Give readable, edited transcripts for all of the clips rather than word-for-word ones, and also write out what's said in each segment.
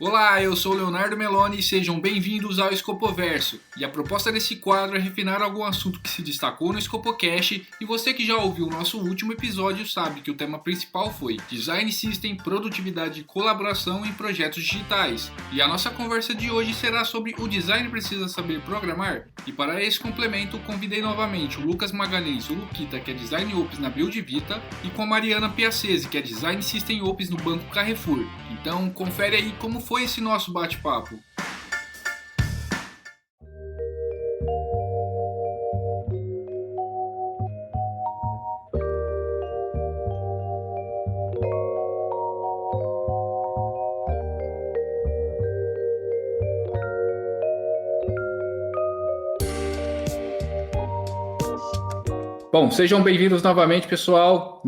Olá, eu sou o Leonardo Meloni e sejam bem-vindos ao Escopoverso. E a proposta desse quadro é refinar algum assunto que se destacou no Escopocast, e você que já ouviu o nosso último episódio sabe que o tema principal foi Design System, Produtividade e Colaboração em Projetos Digitais. E a nossa conversa de hoje será sobre o design precisa saber programar? E para esse complemento, convidei novamente o Lucas Magalhães, o Luquita, que é Design Ops na Build Vita, e com a Mariana Piacese, que é Design System Ops no Banco Carrefour. Então, confere aí como foi esse nosso bate-papo. Bom, sejam bem-vindos novamente, pessoal.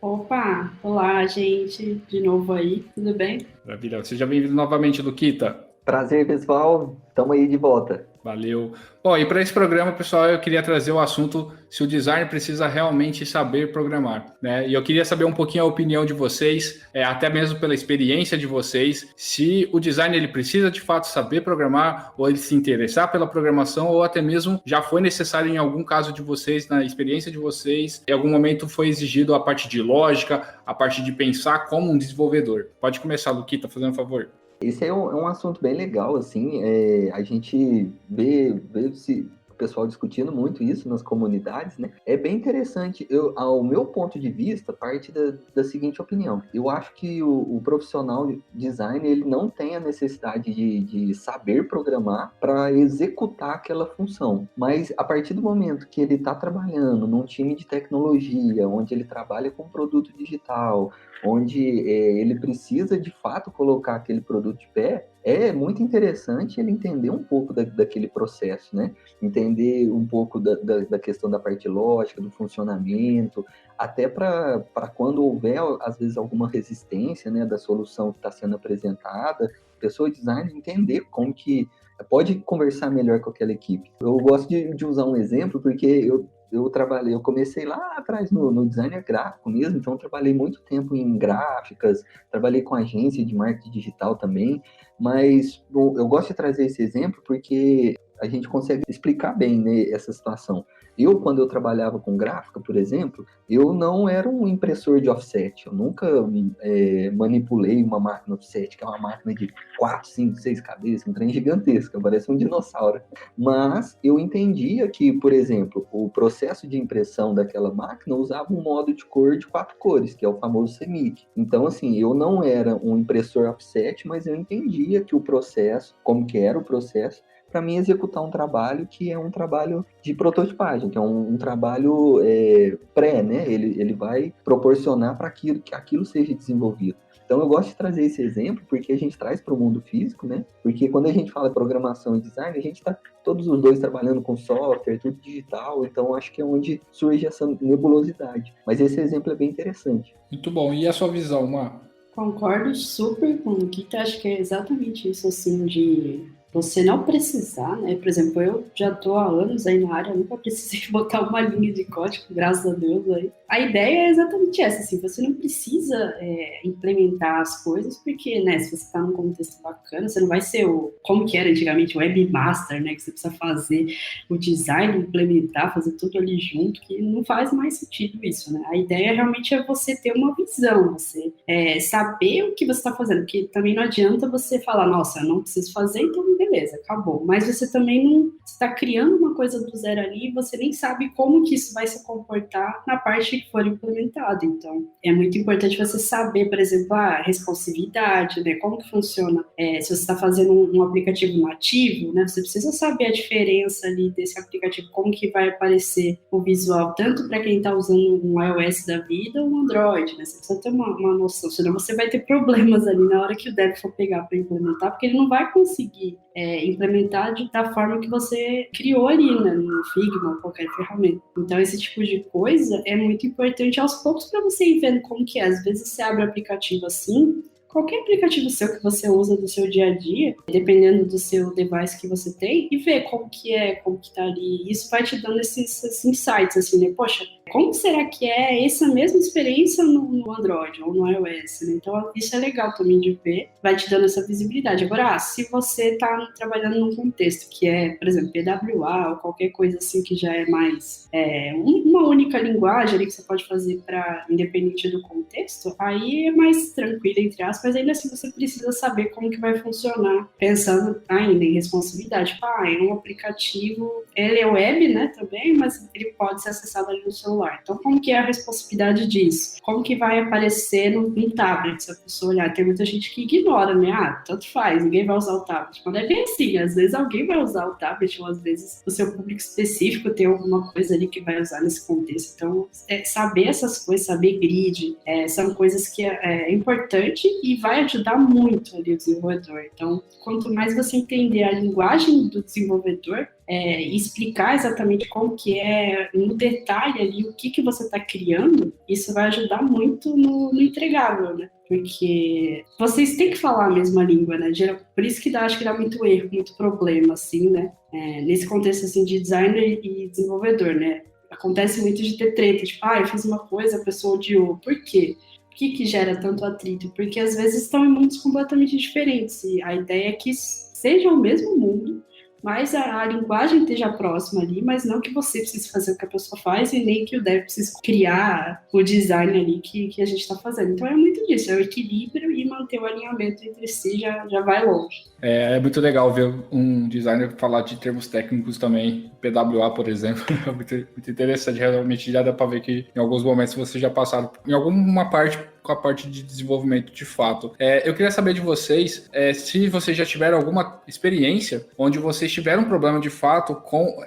Opa, olá, gente, de novo aí, tudo bem? Maravilha, seja bem-vindo novamente, Luquita. Prazer, pessoal, estamos aí de volta. Valeu. Bom, e para esse programa, pessoal, eu queria trazer o assunto se o designer precisa realmente saber programar, né? E eu queria saber um pouquinho a opinião de vocês, até mesmo pela experiência de vocês, se o designer ele precisa de fato saber programar, ou ele se interessar pela programação, ou até mesmo já foi necessário em algum caso de vocês, na experiência de vocês, em algum momento foi exigido a parte de lógica, a parte de pensar como um desenvolvedor. Pode começar, Luquita, fazendo um favor. Esse é um assunto bem legal, assim, a gente vê o pessoal discutindo muito isso nas comunidades, né? É bem interessante. Ao meu ponto de vista, parte da seguinte opinião. Eu acho que o profissional de design, ele não tem a necessidade de saber programar para executar aquela função. Mas a partir do momento que ele está trabalhando num time de tecnologia, onde ele trabalha com produto digital, onde ele precisa de fato colocar aquele produto de pé, é muito interessante ele entender um pouco daquele processo, né? Entender um pouco da questão da parte lógica, do funcionamento, até para quando houver, às vezes, alguma resistência, né, da solução que está sendo apresentada, a pessoa de design entender como que pode conversar melhor com aquela equipe. Eu gosto de usar um exemplo, porque eu comecei lá atrás no design gráfico mesmo, então eu trabalhei muito tempo em gráficas, trabalhei com agência de marketing digital também, mas bom, eu gosto de trazer esse exemplo porque a gente consegue explicar bem, né, essa situação. Quando eu trabalhava com gráfica, por exemplo, eu não era um impressor de offset, eu nunca manipulei uma máquina offset, que é uma máquina de 4, 5, 6 cabeças, um trem gigantesco, parece um dinossauro. Mas eu entendia que, por exemplo, o processo de impressão daquela máquina usava um modo de cor de 4 cores, que é o famoso CMYK. Então, assim, eu não era um impressor offset, mas eu entendia que o processo, como que era o processo, para mim executar um trabalho que é um trabalho de prototipagem, que é um trabalho pré, né? Ele vai proporcionar para que aquilo seja desenvolvido. Então eu gosto de trazer esse exemplo porque a gente traz para o mundo físico, né? Porque quando a gente fala programação e design, a gente está todos os dois trabalhando com software, tudo digital, então acho que é onde surge essa nebulosidade. Mas esse exemplo é bem interessante. Muito bom. E a sua visão, Mar? Concordo super com o Kita, acho que é exatamente isso, assim, de você não precisar, né? Por exemplo, eu já estou há anos aí na área, nunca precisei botar uma linha de código, graças a Deus aí. A ideia é exatamente essa, assim, você não precisa implementar as coisas, porque, né, se você está num contexto bacana, você não vai ser como que era antigamente, o webmaster, né, que você precisa fazer o design, implementar, fazer tudo ali junto, que não faz mais sentido isso, né? A ideia realmente é você ter uma visão, você saber o que você está fazendo, porque também não adianta você falar, nossa, eu não preciso fazer, então beleza, acabou. Mas você também não está criando uma coisa do zero ali e você nem sabe como que isso vai se comportar na parte que for implementada. Então, é muito importante você saber, por exemplo, a responsividade, né? Como que funciona. Se você está fazendo um aplicativo nativo, né? Você precisa saber a diferença ali desse aplicativo, como que vai aparecer o visual, tanto para quem está usando um iOS da vida ou um Android, né? Você precisa ter uma noção, senão você vai ter problemas ali na hora que o dev for pegar para implementar, porque ele não vai conseguir implementar da forma que você criou ali, né, no Figma ou qualquer ferramenta. Então, esse tipo de coisa é muito importante aos poucos para você ir vendo como que é. Às vezes você abre o aplicativo assim, qualquer aplicativo seu que você usa do seu dia a dia, dependendo do seu device que você tem, e ver como que tá ali. Isso vai te dando esses insights, assim, né? Poxa, como será que é essa mesma experiência no Android ou no iOS, né? Então, isso é legal também de ver, vai te dando essa visibilidade. Agora, se você está trabalhando num contexto que é, por exemplo, PWA ou qualquer coisa assim que já é mais uma única linguagem ali que você pode fazer para independente do contexto, aí é mais tranquilo, entre aspas, mas ainda assim você precisa saber como que vai funcionar, pensando ainda em responsabilidade. Tipo, é um aplicativo, ele é web, né, também, mas ele pode ser acessado ali no celular. Então, como que é a responsabilidade disso? Como que vai aparecer no tablet, se a pessoa olhar? Tem muita gente que ignora, né? Tanto faz, ninguém vai usar o tablet. Mas é bem assim, às vezes alguém vai usar o tablet, ou às vezes o seu público específico tem alguma coisa ali que vai usar nesse contexto. Então, saber essas coisas, saber grid, são coisas que é importante e vai ajudar muito ali o desenvolvedor. Então, quanto mais você entender a linguagem do desenvolvedor, e explicar exatamente como que é, no detalhe ali, o que você está criando, isso vai ajudar muito no entregável, né? Porque vocês têm que falar a mesma língua, né? Por isso que acho que dá muito erro, muito problema, assim, né? Nesse contexto, assim, de designer e desenvolvedor, né? Acontece muito de ter treta, tipo, eu fiz uma coisa, a pessoa odiou. Por quê? Por que gera tanto atrito? Porque às vezes estão em mundos completamente diferentes, e a ideia é que seja o mesmo mundo, mas a linguagem esteja próxima ali, mas não que você precise fazer o que a pessoa faz e nem que o dev precise criar o design ali que a gente está fazendo. Então é muito disso, é o equilíbrio e manter o alinhamento entre si já vai longe. É muito legal ver um designer falar de termos técnicos também, PWA, por exemplo, é muito interessante, realmente já dá para ver que em alguns momentos vocês já passaram em alguma parte com a parte de desenvolvimento de fato. Eu queria saber de vocês se vocês já tiveram alguma experiência onde vocês tiveram um problema de fato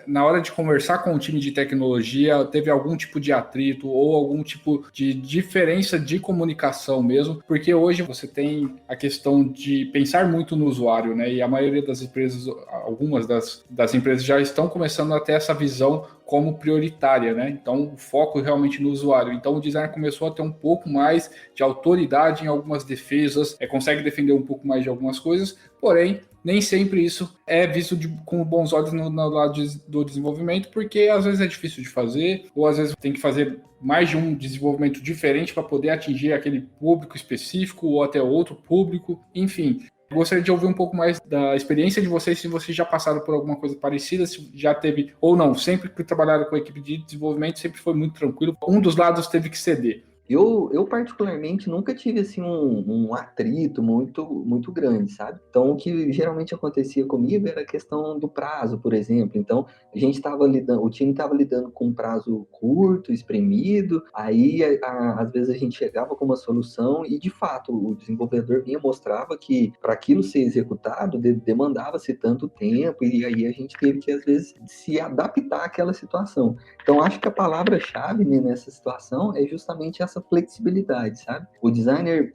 na hora de conversar com o time de tecnologia, teve algum tipo de atrito ou algum tipo de diferença de comunicação mesmo, porque hoje você tem a questão de pensar muito no usuário, né? E a maioria das empresas, algumas das empresas já estão começando a ter essa visão como prioritária, né? Então, o foco realmente no usuário. Então, o design começou a ter um pouco mais de autoridade em algumas defesas, consegue defender um pouco mais de algumas coisas, porém, nem sempre isso é visto com bons olhos no lado do desenvolvimento, porque às vezes é difícil de fazer, ou às vezes tem que fazer mais de um desenvolvimento diferente para poder atingir aquele público específico ou até outro público, enfim. Gostaria de ouvir um pouco mais da experiência de vocês, se vocês já passaram por alguma coisa parecida, se já teve, ou não, sempre que trabalharam com a equipe de desenvolvimento, sempre foi muito tranquilo, um dos lados teve que ceder. Eu particularmente nunca tive assim um atrito muito grande, sabe? Então o que geralmente acontecia comigo era a questão do prazo, por exemplo. Então o time estava lidando com um prazo curto, espremido, aí às vezes a gente chegava com uma solução e de fato o desenvolvedor vinha mostrava que para aquilo ser executado demandava-se tanto tempo e aí a gente teve que às vezes se adaptar àquela situação. Então acho que a palavra-chave, né, nessa situação é justamente essa flexibilidade, sabe? O designer,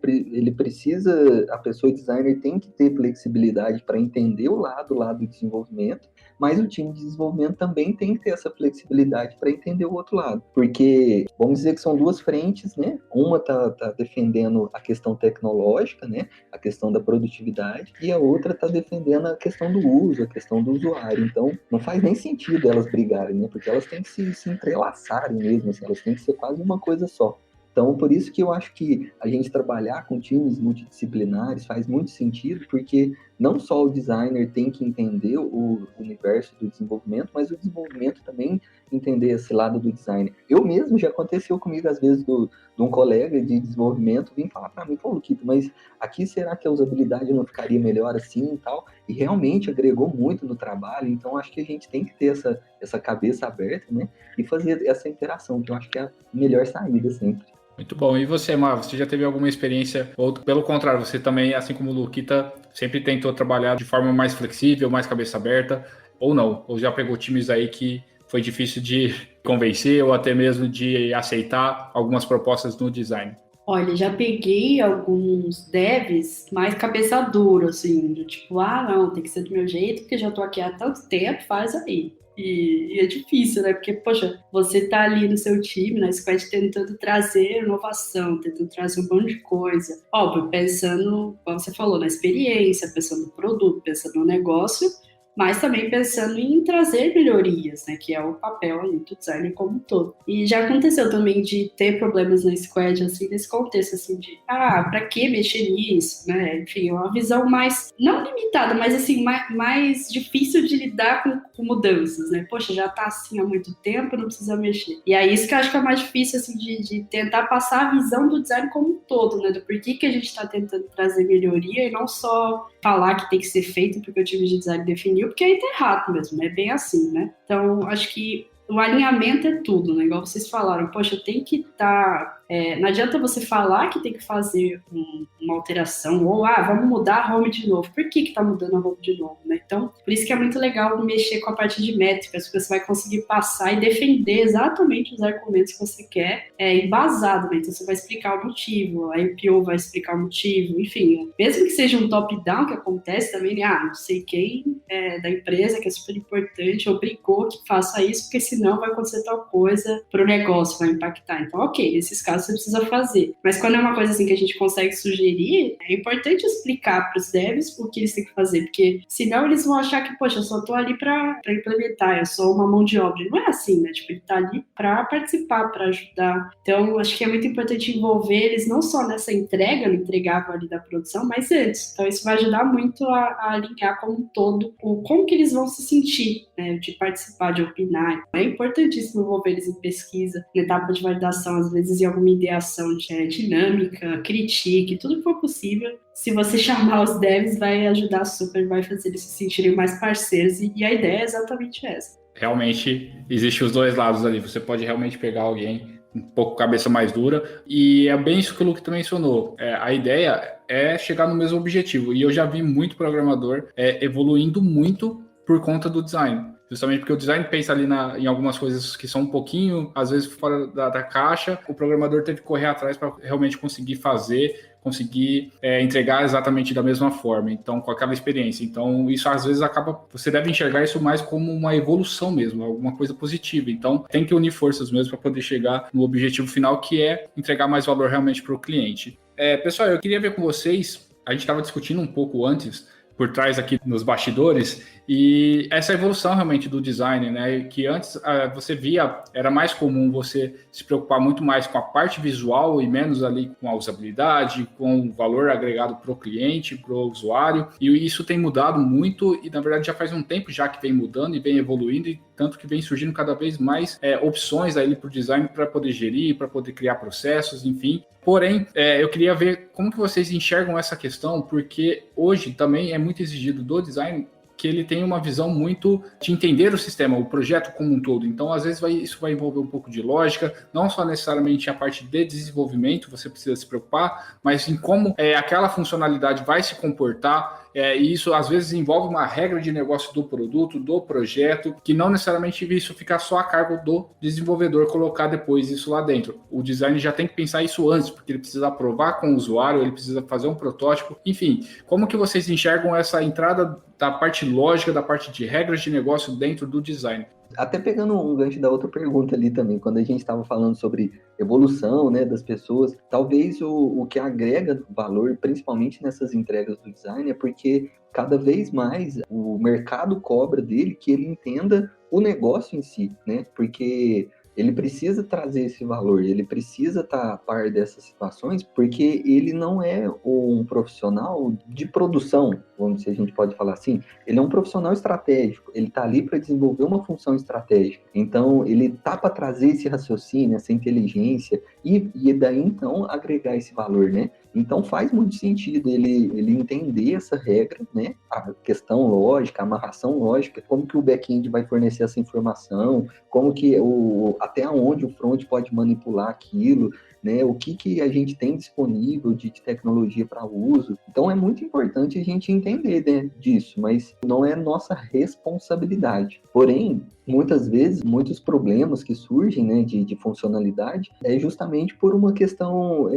a pessoa designer tem que ter flexibilidade para entender o lado do desenvolvimento, mas o time de desenvolvimento também tem que ter essa flexibilidade para entender o outro lado, porque vamos dizer que são duas frentes, né? Uma tá defendendo a questão tecnológica, né? A questão da produtividade, e a outra tá defendendo a questão do uso, a questão do usuário. Então, não faz nem sentido elas brigarem, né? Porque elas têm que se entrelaçarem mesmo, assim, elas têm que ser quase uma coisa só. Então, por isso que eu acho que a gente trabalhar com times multidisciplinares faz muito sentido, porque não só o designer tem que entender o universo do desenvolvimento, mas o desenvolvimento também entender esse lado do designer. Eu mesmo, já aconteceu comigo, às vezes, de um colega de desenvolvimento vir falar para mim, pô, Luquito, mas aqui será que a usabilidade não ficaria melhor assim e tal? E realmente agregou muito no trabalho, então acho que a gente tem que ter essa cabeça aberta, né? E fazer essa interação, que eu acho que é a melhor saída sempre. Muito bom. E você, Mar, você já teve alguma experiência, ou pelo contrário, você também, assim como o Luquita, sempre tentou trabalhar de forma mais flexível, mais cabeça aberta, ou não? Ou já pegou times aí que foi difícil de convencer ou até mesmo de aceitar algumas propostas no design? Olha, já peguei alguns devs mais cabeça dura, assim, do tipo, não, tem que ser do meu jeito, porque já tô aqui há tanto tempo, faz aí. E é difícil, né? Porque, poxa, você tá ali no seu time, na squad, tentando trazer inovação, tentando trazer um monte de coisa. Óbvio, pensando, como você falou, na experiência, pensando no produto, pensando no negócio, mas também pensando em trazer melhorias, né, que é o papel ali do designer como um todo. E já aconteceu também de ter problemas na squad, assim, nesse contexto, assim, de, pra que mexer nisso, né, enfim, uma visão mais, não limitada, mas, assim, mais difícil de lidar com mudanças, né, poxa, já tá assim há muito tempo, não precisa mexer. E aí isso que eu acho que é mais difícil, assim, de tentar passar a visão do design como um todo, né, do porquê que a gente tá tentando trazer melhoria e não só falar que tem que ser feito porque o time de design definiu, porque aí tá errado mesmo, é bem assim, né? Então, acho que o alinhamento é tudo, né? Igual vocês falaram, poxa, tem que estar... não adianta você falar que tem que fazer uma alteração, ou, vamos mudar a home de novo. Por que tá mudando a home de novo, né? Então, por isso que é muito legal mexer com a parte de métricas, porque você vai conseguir passar e defender exatamente os argumentos que você quer, embasado, né? Então, você vai explicar o motivo, a MPO vai explicar o motivo, enfim. Mesmo que seja um top-down, que acontece também, não sei quem da empresa, que é super importante, obrigou que faça isso, porque senão vai acontecer tal coisa pro negócio, vai impactar. Então, ok, nesses casos você precisa fazer. Mas quando é uma coisa assim que a gente consegue sugerir, é importante explicar para os devs o que eles têm que fazer, porque senão eles vão achar que, poxa, eu só tô ali para implementar, eu sou uma mão de obra. Não é assim, né? Tipo, ele tá ali para participar, para ajudar. Então, acho que é muito importante envolver eles não só nessa entrega, no entregável ali da produção, mas antes. Então, isso vai ajudar muito a alinhar como um todo como que eles vão se sentir, né, de participar, de opinar. É importantíssimo envolver eles em pesquisa, na etapa de validação, às vezes em alguma ideação dinâmica, critique, tudo que for possível. Se você chamar os devs, vai ajudar super, vai fazer eles se sentirem mais parceiros, e a ideia é exatamente essa. Realmente, existem os dois lados ali. Você pode realmente pegar alguém um pouco cabeça mais dura, e é bem isso que o Luke também mencionou. A ideia é chegar no mesmo objetivo, e eu já vi muito programador evoluindo muito por conta do design. Justamente porque o design pensa ali em algumas coisas que são um pouquinho, às vezes, fora da caixa. O programador teve que correr atrás para realmente conseguir entregar exatamente da mesma forma, então, com aquela experiência. Então, isso às vezes você deve enxergar isso mais como uma evolução mesmo, alguma coisa positiva. Então, tem que unir forças mesmo para poder chegar no objetivo final, que é entregar mais valor realmente para o cliente. Pessoal, eu queria ver com vocês, a gente estava discutindo um pouco antes, por trás aqui nos bastidores, e essa evolução realmente do design, né, que antes você via, era mais comum você se preocupar muito mais com a parte visual e menos ali com a usabilidade, com o valor agregado para o cliente, para o usuário, e isso tem mudado muito, e na verdade já faz um tempo já que vem mudando e vem evoluindo, e tanto que vem surgindo cada vez mais opções aí para o design para poder gerir, para poder criar processos, enfim. Porém, eu queria ver como que vocês enxergam essa questão, porque hoje também é muito exigido do design que ele tem uma visão muito de entender o sistema, o projeto como um todo. Então, às vezes, isso vai envolver um pouco de lógica, não só necessariamente a parte de desenvolvimento, você precisa se preocupar, mas em como aquela funcionalidade vai se comportar, e isso, às vezes, envolve uma regra de negócio do produto, do projeto, que não necessariamente isso fica só a cargo do desenvolvedor colocar depois isso lá dentro. O design já tem que pensar isso antes, porque ele precisa aprovar com o usuário, ele precisa fazer um protótipo, enfim. Como que vocês enxergam essa entrada da parte lógica, da parte de regras de negócio dentro do design? Até pegando um gancho da outra pergunta ali também, quando a gente estava falando sobre evolução, né, das pessoas, talvez o que agrega valor, principalmente nessas entregas do design, é porque cada vez mais o mercado cobra dele que ele entenda o negócio em si, né, porque ele precisa trazer esse valor, ele precisa estar a par dessas situações, porque ele não é um profissional de produção, vamos dizer, a gente pode falar assim, ele é um profissional estratégico, ele está ali para desenvolver uma função estratégica, então ele está para trazer esse raciocínio, essa inteligência, e daí então agregar esse valor, né? Então faz muito sentido ele entender essa regra, né? A questão lógica, a amarração lógica, como que o back-end vai fornecer essa informação, como que até onde o front pode manipular aquilo, né? O que a gente tem disponível de tecnologia para uso. Então é muito importante a gente entender, né, disso, mas não é nossa responsabilidade. Porém, muitas vezes, muitos problemas que surgem, né, de funcionalidade é justamente por uma questão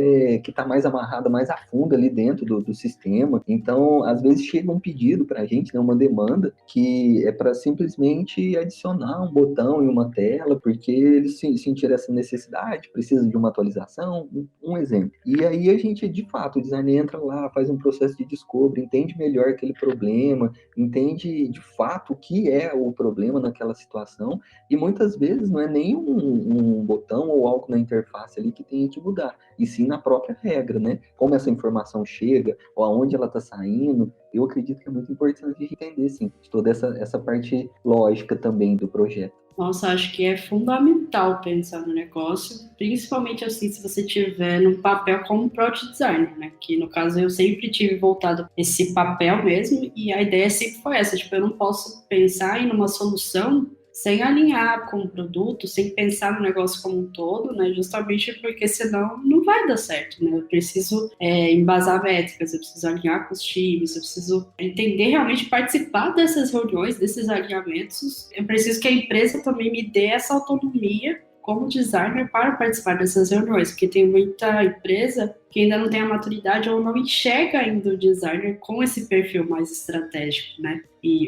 que está mais amarrada, mais a fundo ali dentro do sistema. Então, às vezes chega um pedido para a gente, né, uma demanda, que é para simplesmente adicionar um botão em uma tela, porque eles sentiram essa necessidade, precisam de uma atualização, informação, um exemplo. E aí a gente, de fato, o designer entra lá, faz um processo de discovery, entende melhor aquele problema, entende de fato o que é o problema naquela situação, e muitas vezes não é nem um botão ou algo na interface ali que tenha que mudar, e sim na própria regra, né? Como essa informação chega, ou aonde ela está saindo. Eu acredito que é muito importante entender, sim, toda essa parte lógica também do projeto. Nossa, acho que é fundamental pensar no negócio, principalmente assim, se você tiver no papel como product designer, né? Que no caso eu sempre tive voltado esse papel mesmo, e a ideia sempre foi essa, tipo, eu não posso pensar em uma solução sem alinhar com o produto, sem pensar no negócio como um todo, né? Justamente porque senão não vai dar certo, né? Eu preciso embasar métricas, eu preciso alinhar com os times, eu preciso entender realmente, participar dessas reuniões, desses alinhamentos. Eu preciso que a empresa também me dê essa autonomia como designer para participar dessas reuniões, porque tem muita empresa que ainda não tem a maturidade ou não enxerga ainda o designer com esse perfil mais estratégico, né?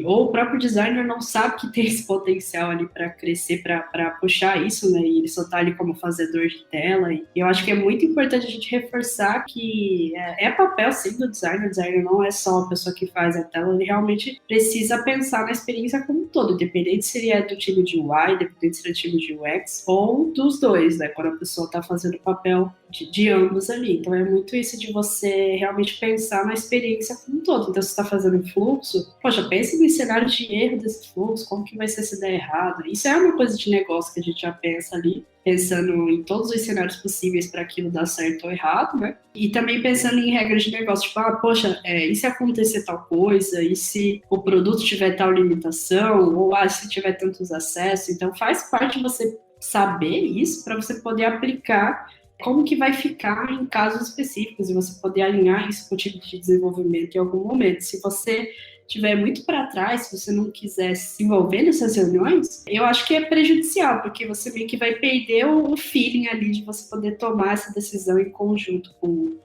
Ou o próprio designer não sabe que tem esse potencial ali para crescer, para puxar isso, né? E ele só tá ali como fazedor de tela. E eu acho que é muito importante a gente reforçar que é papel, sim, do designer. O designer não é só a pessoa que faz a tela, ele realmente precisa pensar na experiência como um todo, independente se ele é do time de UI, independente se ele é do time de UX, ou dos dois, né? Quando a pessoa tá fazendo o papel de ambos ali. Então, é muito isso de você realmente pensar na experiência como um todo. Então, se você está fazendo um fluxo, poxa, pense no cenário de erro desse fluxo, como que vai ser se der errado. Isso é uma coisa de negócio que a gente já pensa ali, pensando em todos os cenários possíveis para aquilo dar certo ou errado, né? E também pensando em regras de negócio, tipo, poxa, e se acontecer tal coisa? E se o produto tiver tal limitação? Ou se tiver tantos acessos? Então, faz parte de você saber isso para você poder aplicar como que vai ficar em casos específicos e você poder alinhar isso com o tipo de desenvolvimento em algum momento. Se você estiver muito para trás, se você não quiser se envolver nessas reuniões, eu acho que é prejudicial, porque você meio que vai perder o feeling ali de você poder tomar essa decisão em conjunto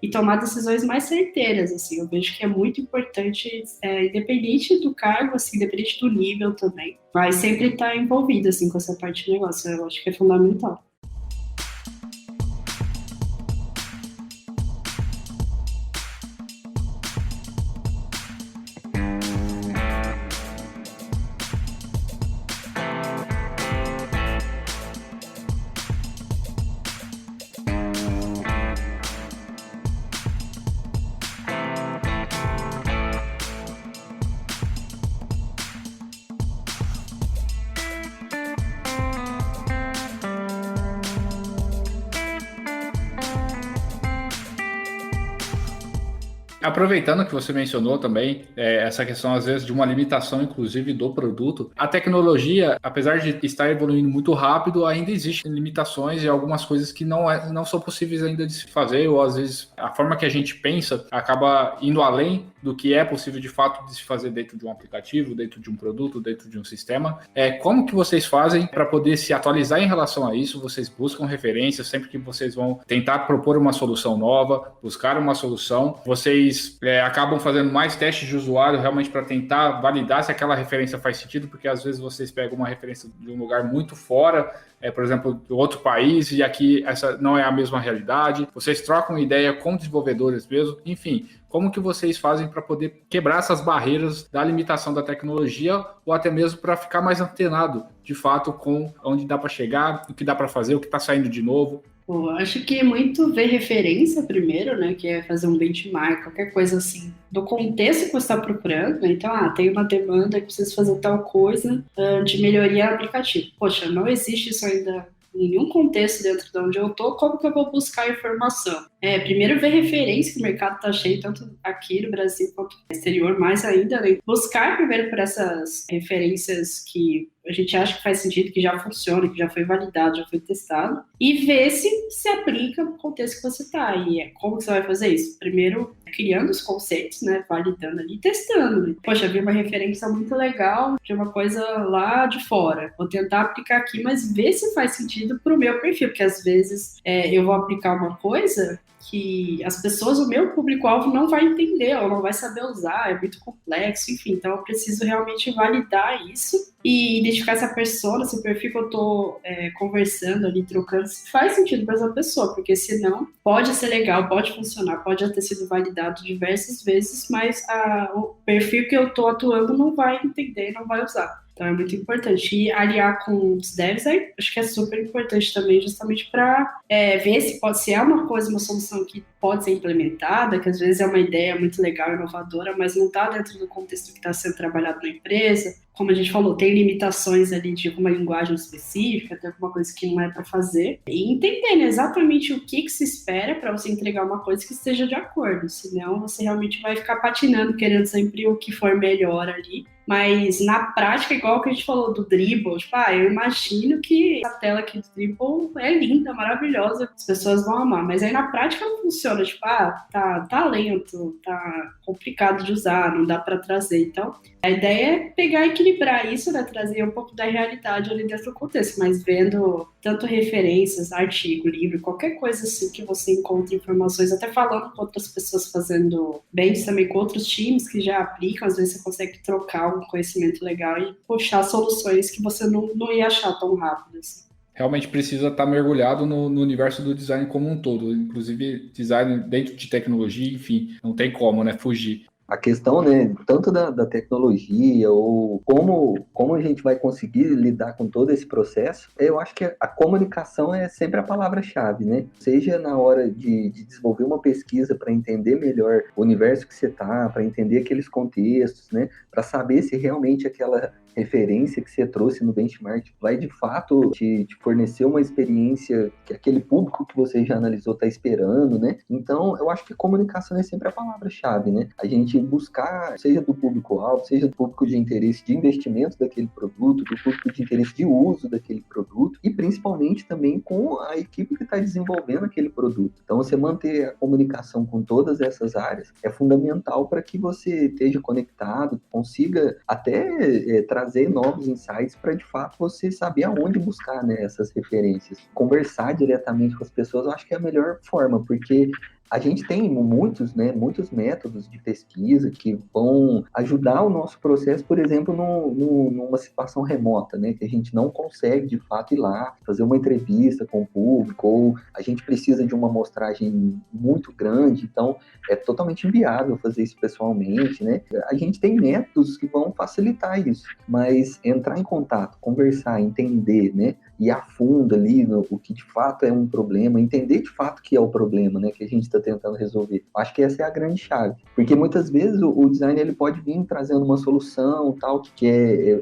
e tomar decisões mais certeiras, assim. Eu vejo que é muito importante, independente do cargo, assim, independente do nível também, mas sempre estar envolvido, assim, com essa parte de negócio. Eu acho que é fundamental. Aproveitando que você mencionou também essa questão, às vezes, de uma limitação, inclusive, do produto, a tecnologia, apesar de estar evoluindo muito rápido, ainda existem limitações e algumas coisas que não são possíveis ainda de se fazer, ou às vezes a forma que a gente pensa acaba indo além do que é possível de fato de se fazer dentro de um aplicativo, dentro de um produto, dentro de um sistema. Como que vocês fazem para poder se atualizar em relação a isso? Vocês buscam referências sempre que vocês vão tentar propor uma solução nova, buscar uma solução, vocês acabam fazendo mais testes de usuário realmente para tentar validar se aquela referência faz sentido, porque às vezes vocês pegam uma referência de um lugar muito fora, por exemplo, de outro país, e aqui essa não é a mesma realidade. Vocês trocam ideia com desenvolvedores mesmo, enfim. Como que vocês fazem para poder quebrar essas barreiras da limitação da tecnologia ou até mesmo para ficar mais antenado, de fato, com onde dá para chegar, o que dá para fazer, o que está saindo de novo? Pô, acho que é muito ver referência primeiro, né? Que é fazer um benchmark, qualquer coisa assim, do contexto que você está procurando, né? Então, tem uma demanda que precisa fazer tal coisa de melhoria aplicativo. Poxa, não existe isso ainda em nenhum contexto dentro de onde eu estou, como que eu vou buscar informação? Primeiro ver referência, que o mercado está cheio, tanto aqui no Brasil quanto no exterior, mais ainda, né? Buscar primeiro por essas referências que a gente acha que faz sentido, que já funciona, que já foi validado, já foi testado, e ver se aplica no contexto que você está. E como que você vai fazer isso? Primeiro, criando os conceitos, né? Validando ali, testando. Né? Poxa, vi uma referência muito legal de uma coisa lá de fora. Vou tentar aplicar aqui, mas ver se faz sentido para o meu perfil, porque às vezes eu vou aplicar uma coisa que as pessoas, o meu público-alvo não vai entender, ou não vai saber usar, é muito complexo, enfim. Então, eu preciso realmente validar isso e identificar essa persona, esse perfil que eu estou conversando ali, trocando, se faz sentido para essa pessoa, porque senão pode ser legal, pode funcionar, pode já ter sido validado diversas vezes, mas o perfil que eu estou atuando não vai entender, não vai usar. Então é muito importante. E aliar com os devs, acho que é super importante também, justamente para ver se é uma coisa, uma solução que pode ser implementada, que às vezes é uma ideia muito legal, inovadora, mas não está dentro do contexto que está sendo trabalhado na empresa. Como a gente falou, tem limitações ali de alguma linguagem específica, tem alguma coisa que não é para fazer. E entendendo exatamente o que se espera para você entregar uma coisa que esteja de acordo. Senão você realmente vai ficar patinando, querendo sempre o que for melhor ali. Mas na prática, igual que a gente falou do Dribbble, tipo, eu imagino que a tela aqui do Dribbble é linda, maravilhosa, as pessoas vão amar. Mas aí na prática não funciona, tipo, tá lento, tá complicado de usar, não dá para trazer. Então, a ideia é pegar e equilibrar isso, né, trazer um pouco da realidade ali dentro do contexto, mas vendo tanto referências, artigo, livro, qualquer coisa assim que você encontre informações, até falando com outras pessoas fazendo bem também com outros times que já aplicam, às vezes você consegue trocar um conhecimento legal e puxar soluções que você não ia achar tão rápido assim. Realmente precisa estar mergulhado no universo do design como um todo, inclusive design dentro de tecnologia, enfim, não tem como, né, fugir. A questão, né, tanto da tecnologia ou como a gente vai conseguir lidar com todo esse processo, eu acho que a comunicação é sempre a palavra-chave, né? Seja na hora de desenvolver uma pesquisa para entender melhor o universo que você está, para entender aqueles contextos, né? Para saber se realmente aquela referência que você trouxe no benchmark vai de fato te fornecer uma experiência que aquele público que você já analisou está esperando, né? Então, eu acho que comunicação é sempre a palavra-chave, né? A gente buscar, seja do público-alvo, seja do público de interesse de investimento daquele produto, do público de interesse de uso daquele produto e principalmente também com a equipe que está desenvolvendo aquele produto. Então, você manter a comunicação com todas essas áreas é fundamental para que você esteja conectado, consiga até trazer novos insights para, de fato, você saber aonde buscar, né, essas referências. Conversar diretamente com as pessoas, eu acho que é a melhor forma, porque a gente tem muitos métodos de pesquisa que vão ajudar o nosso processo, por exemplo, numa situação remota, né, que a gente não consegue, de fato, ir lá, fazer uma entrevista com o público, ou a gente precisa de uma amostragem muito grande, então é totalmente inviável fazer isso pessoalmente, né? A gente tem métodos que vão facilitar isso, mas entrar em contato, conversar, entender, né, e a fundo ali o que de fato é um problema, entender de fato que é o problema, né, que a gente está tentando resolver. Acho que essa é a grande chave, porque muitas vezes o design ele pode vir trazendo uma solução tal que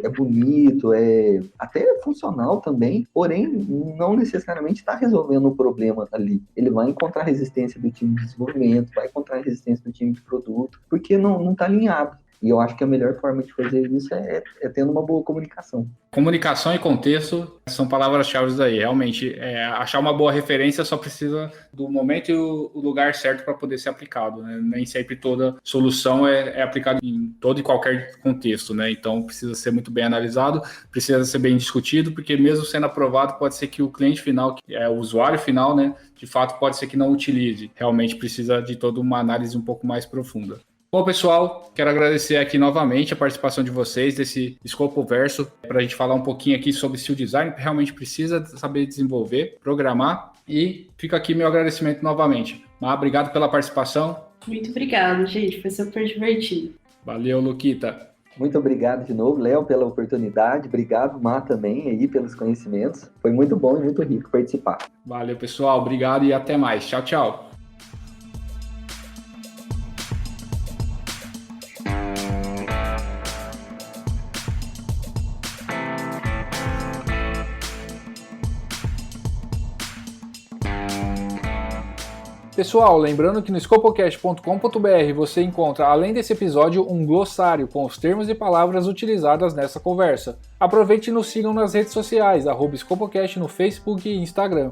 é bonito, é até funcional também, porém não necessariamente está resolvendo o problema ali. Ele vai encontrar resistência do time de desenvolvimento, vai encontrar resistência do time de produto, porque não está alinhado. E eu acho que a melhor forma de fazer isso é tendo uma boa comunicação. Comunicação e contexto são palavras-chave aí. Realmente, achar uma boa referência só precisa do momento e o lugar certo para poder ser aplicado, né? Nem sempre toda solução é aplicada em todo e qualquer contexto, né? Então, precisa ser muito bem analisado, precisa ser bem discutido, porque mesmo sendo aprovado, pode ser que o cliente final, que é o usuário final, né, de fato, pode ser que não utilize. Realmente precisa de toda uma análise um pouco mais profunda. Bom, pessoal, quero agradecer aqui novamente a participação de vocês desse Escopoverso para a gente falar um pouquinho aqui sobre se o design realmente precisa saber desenvolver, programar, e fica aqui meu agradecimento novamente. Mas obrigado pela participação. Muito obrigada, gente, foi super divertido. Valeu, Luquita. Muito obrigado de novo, Léo, pela oportunidade. Obrigado, Má, também, aí, pelos conhecimentos. Foi muito bom e muito rico participar. Valeu, pessoal. Obrigado e até mais. Tchau, tchau. Pessoal, lembrando que no scopocast.com.br você encontra, além desse episódio, um glossário com os termos e palavras utilizadas nessa conversa. Aproveite e nos sigam nas redes sociais, @scopocast no Facebook e Instagram.